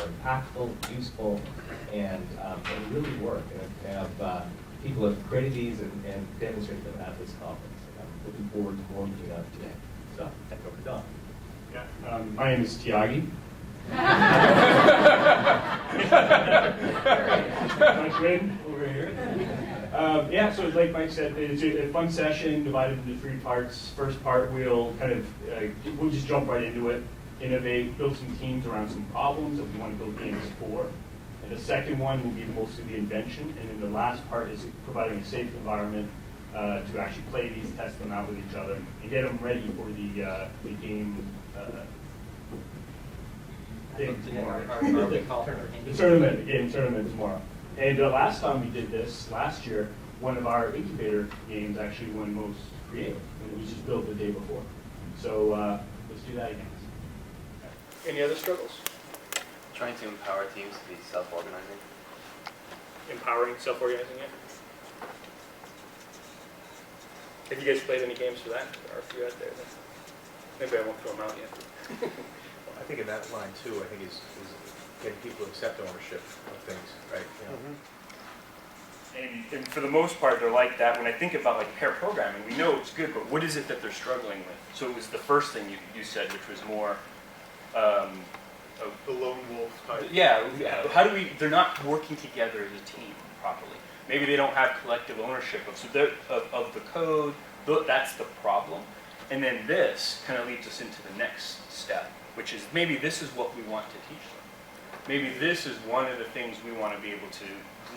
impactful, useful, and really work. And people have created these and demonstrated them at this conference. And I'm looking forward to more meeting up today. So, thank you for Don. Yeah, my name is Tiagi. Over here. Yeah, so like Mike said, it's a fun session divided into 3 parts. First part, we'll we'll just jump right into it, innovate, build some teams around some problems that we want to build games for. And the second one will be mostly the invention, and then the last part is providing a safe environment to actually play these, test them out with each other, and get them ready for the game. The game tournament tomorrow. And last time we did this, last year, one of our incubator games actually won most creative, and it was just built the day before. So let's do that again. Any other struggles? Trying to empower teams to be self-organizing. Empowering, self-organizing, yeah. Have you guys played any games for that? There are a few out there. Maybe I won't throw them out yet. I think in that line too, I think is getting people to accept ownership of things, right? You know? And for the most part, they're like that. When I think about like pair programming, we know it's good, but what is it that they're struggling with? So it was the first thing you said, which was more the lone wolf type. Yeah. How do we? They're not working together as a team properly. Maybe they don't have collective ownership of the code. That's the problem. And then this kind of leads us into the next step, which is maybe this is what we want to teach them. Maybe this is one of the things we want to be able to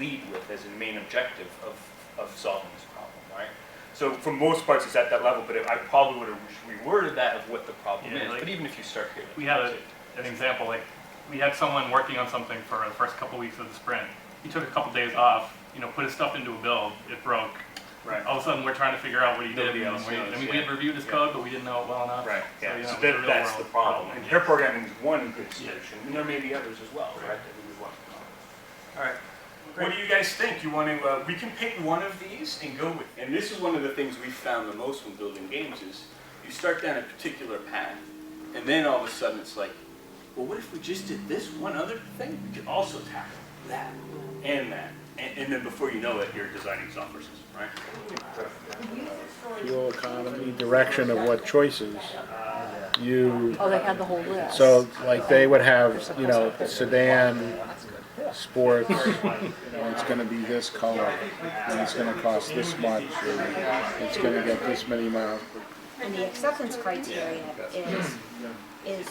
lead with as a main objective of solving this problem, right? So for most parts it's at that level, but I probably would have reworded that of what the problem is. Like, but even if you start here. We had an example, like we had someone working on something for the first couple weeks of the sprint. He took a couple days off, put his stuff into a build, it broke. Right. All of a sudden we're trying to figure out what he did. Nobody else knows, we had reviewed his code, but we didn't know it well enough. Right, yeah, So, so it was a that's real the world problem. And pair programming is one good solution, and there may be others as well, right, that we would want to know. All right, what do you guys think? You want to, we can pick one of these and go with, and this is one of the things we found the most when building games is, you start down a particular path, and then all of a sudden it's like, well, what if we just did this one other thing? We could also tackle that, and that, and then before you know it, you're designing software systems, right? Fuel economy, direction of what choices you. Oh, they had the whole list. So, like, they would have, sedan, sports, it's going to be this color, and it's going to cost this much, and it's going to get this many miles. And the acceptance criteria is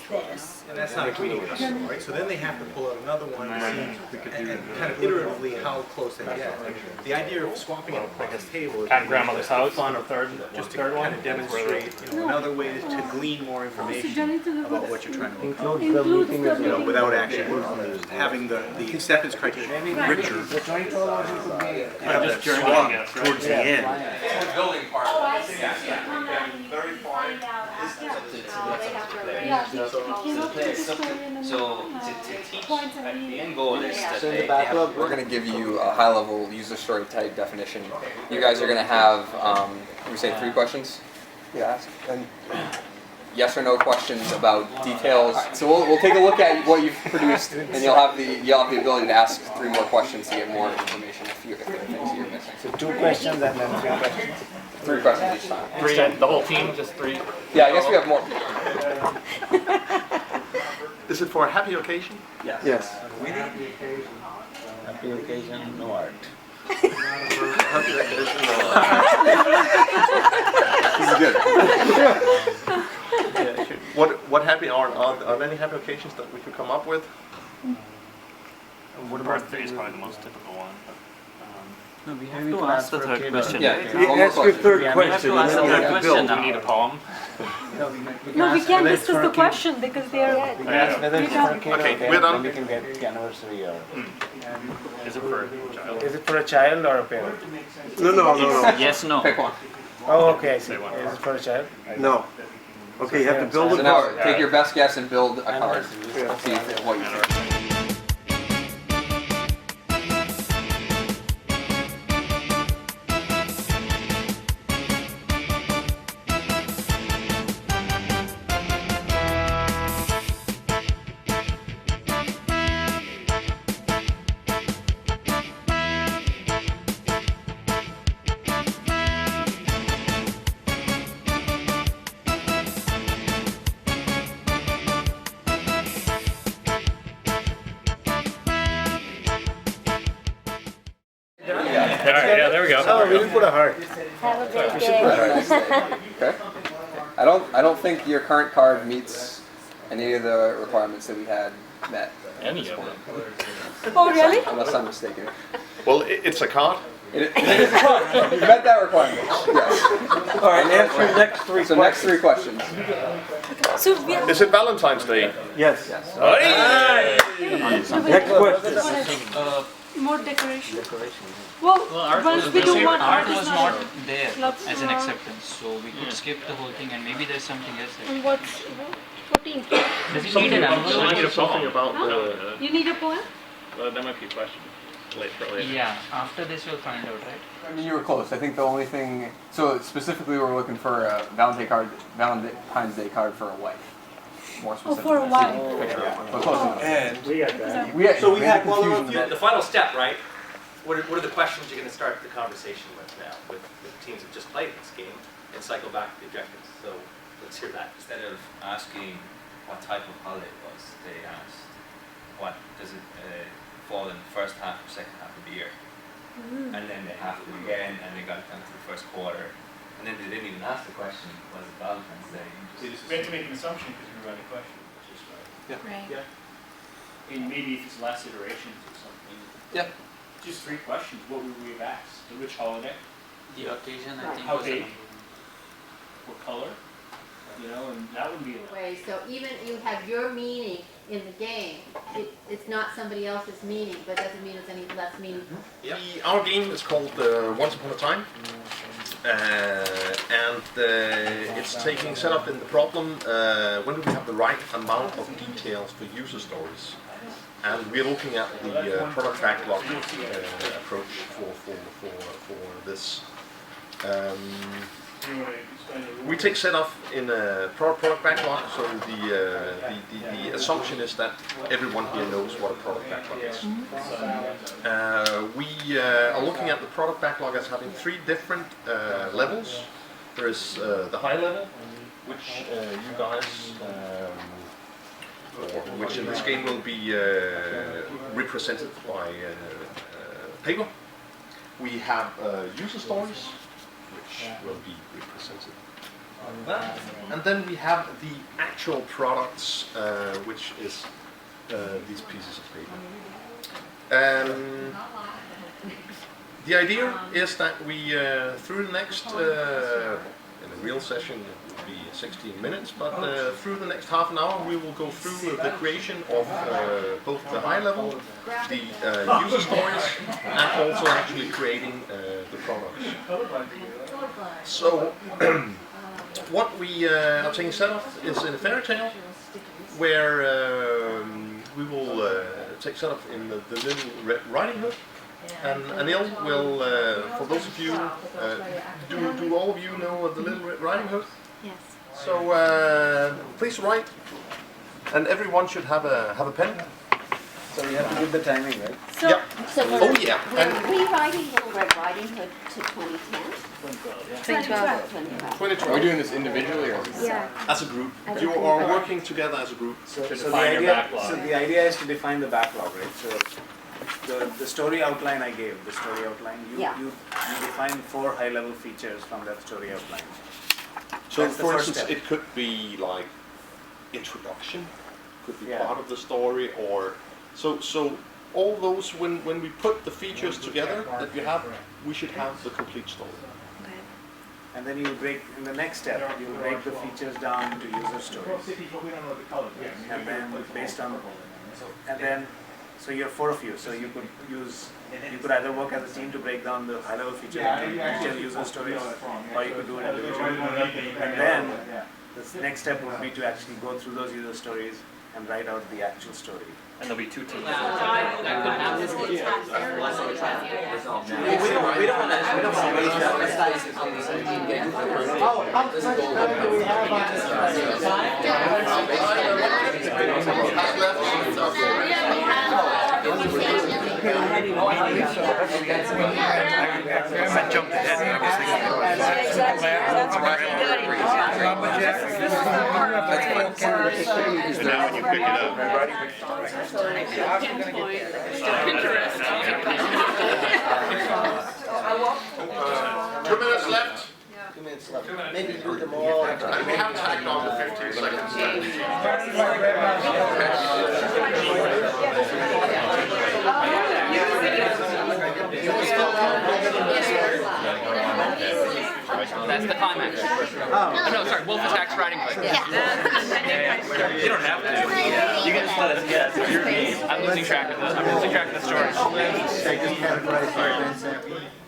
this. And that's not including us, right? So then they have to pull out another one and see, and kind of iteratively how close they get. The idea of swapping it across the table is At grandmother's house, fun, the third, just to third one. kind of demonstrate, another way to glean more information about what you're trying to accomplish. Without actually having the acceptance criteria richer. You have that slog towards the end. Building part. Oh, I see. Very fine. So to teach, the end goal is that we're going to give you a high-level user story type definition. You guys are going to have, we say 3 questions? Yeah. And yes or no questions about details. So we'll take a look at what you've produced, and you'll have the ability to ask 3 more questions to get more information if there are things you're missing. So 2 questions and then 3 questions? 3 questions each time. 3, the whole team, just 3? Yeah, I guess we have more. Is it for a happy occasion? Yes. Happy occasion, no art. What happy are there any happy occasions that we could come up with? Birthday is probably the most typical one. No, we have to ask the third question. Yeah, We one more question. have to ask the third question. We need a poem. No, we can't discuss the question because they're. Whether it's for a kid Okay, or we're done. then we can get anniversary or. Is it for a child? Is it for a child or a parent? No. Yes, no. Pick one. Oh, okay, I see. Say one. Is it for a child? No. Okay, you have to build So now take your best guess and build a card. See what you think. Yeah, there we go. Oh, we didn't put a heart. Have a great day. Okay. I don't think your current card meets any of the requirements that we had met. Any of them. Oh, really? Unless I'm mistaken. Well, it's a card. It is a card. You met that requirement. Yes. All right, answer the next three So next three questions. So we are, Is it Valentine's Day? Yes. Hey! Next question. more decoration. Well, Art once was, we do one, art art was is not not. there Let's, as an acceptance, so we could skip the whole thing and maybe there's something else there. And what's 14? Does it need an envelope? Something about You need a poem? That might be a question. Later. Yeah, after this we'll find out, right? I mean, you were close. I think the only thing. So specifically, we're looking for a Valentine's Day card for a wife. More Oh, specific. for a while. But close enough. And We got that. We had, so we had confusion with that. The final step, right? What are the questions you're going to start the conversation with now, with the teams that just played this game, and cycle back to the objectives? So let's hear that. Instead of asking what type of holiday it was, they asked what does it fall in the first half or second half of the year. And then they have to again, and they got down to the first quarter. And then they didn't even ask the question, was it Valentine's Day? We had to make an assumption because we were on the question, which is right. Right. Yeah. And maybe if it's less iterations or something. Yeah. Just three questions. What would we have asked? Which holiday? The occasion I think How was big? enough. What color? You know, and that would be enough. Way, so even you have your meaning in the game, it's not somebody else's meaning, but doesn't mean it's any less meaningful. Our game is called Once Upon a Time. And it's taking set up in the problem when do we have the right amount of details for user stories. And we're looking at the product backlog approach for this. We take set up in a product backlog, so the assumption is that everyone here knows what a product backlog is. We are looking at the product backlog as having three different levels. There is the high level, which you guys, which in this game will be represented by paper. We have user stories, which will be represented on that. And then we have the actual products, which is these pieces of paper. The idea is that we, through the next, in a real session it will be 16 minutes, but through the next half an hour we will go through the creation of both the high level, the user stories, and also actually creating the products. So, what we are taking set up is in a fairy tale, where we will take set up in the Little Red Riding Hood. And Anil will, for those of you, do all of you know the Little Red Riding Hood? Yes. So please write, and everyone should have a pen. So you have to give the timing, right? So, Yep. So Oh yeah. we're rewriting Little Red Riding Hood to 2010? 2012. 2012. Are we doing this individually or? Yeah. As a group, you are working together as a group. so the define your idea, backlog. so the idea is to define the backlog, right? So the story outline I gave, the story outline, you define 4 high-level features from that story outline. So That's the for first instance, step. it could be like introduction, could be Yeah. part of the story, or so all those when we put the features together that you have, we should have the complete story. And then you break, in the next step, you break the features down to user stories. And then based on, and then, so you're 4 of you, so you could either work as a team to break down the high-level features into detailed user stories, or you could do it individually. And then, the next step would be to actually go through those user stories and write out the actual story. And there'll be 2 teams. I jumped ahead, I was thinking So now when you pick it up, Interesting. Maybe do them all. And we have tacked on the 15 seconds. That's the climax. Oh. No, sorry, wolf attacks riding hood. You don't have to. You can just let us guess. It's your game. I'm losing track of the story.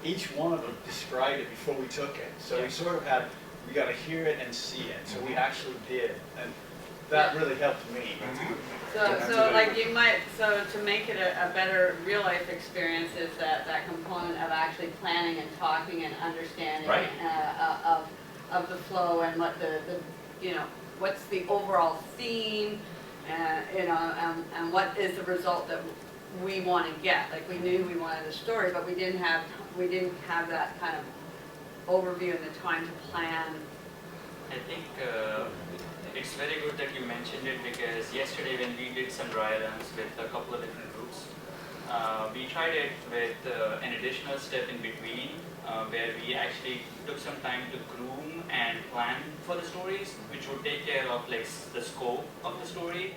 Each one of them described it before we took it. So we sort of had, we got to hear it and see it. So we actually did. And that really helped me. So like you might, so to make it a better real life experience is that component of actually planning and talking and understanding Right. of the flow and what the you know, what's the overall theme, you know, and what is the result that we want to get. Like we knew we wanted a story, but we didn't have that kind of overview and the time to plan. I think it's very good that you mentioned it, because yesterday when we did some dry runs with a couple of different routes, we tried it with an additional step in between where we actually took some time to groom and plan for the stories, which would take care of like the scope of the story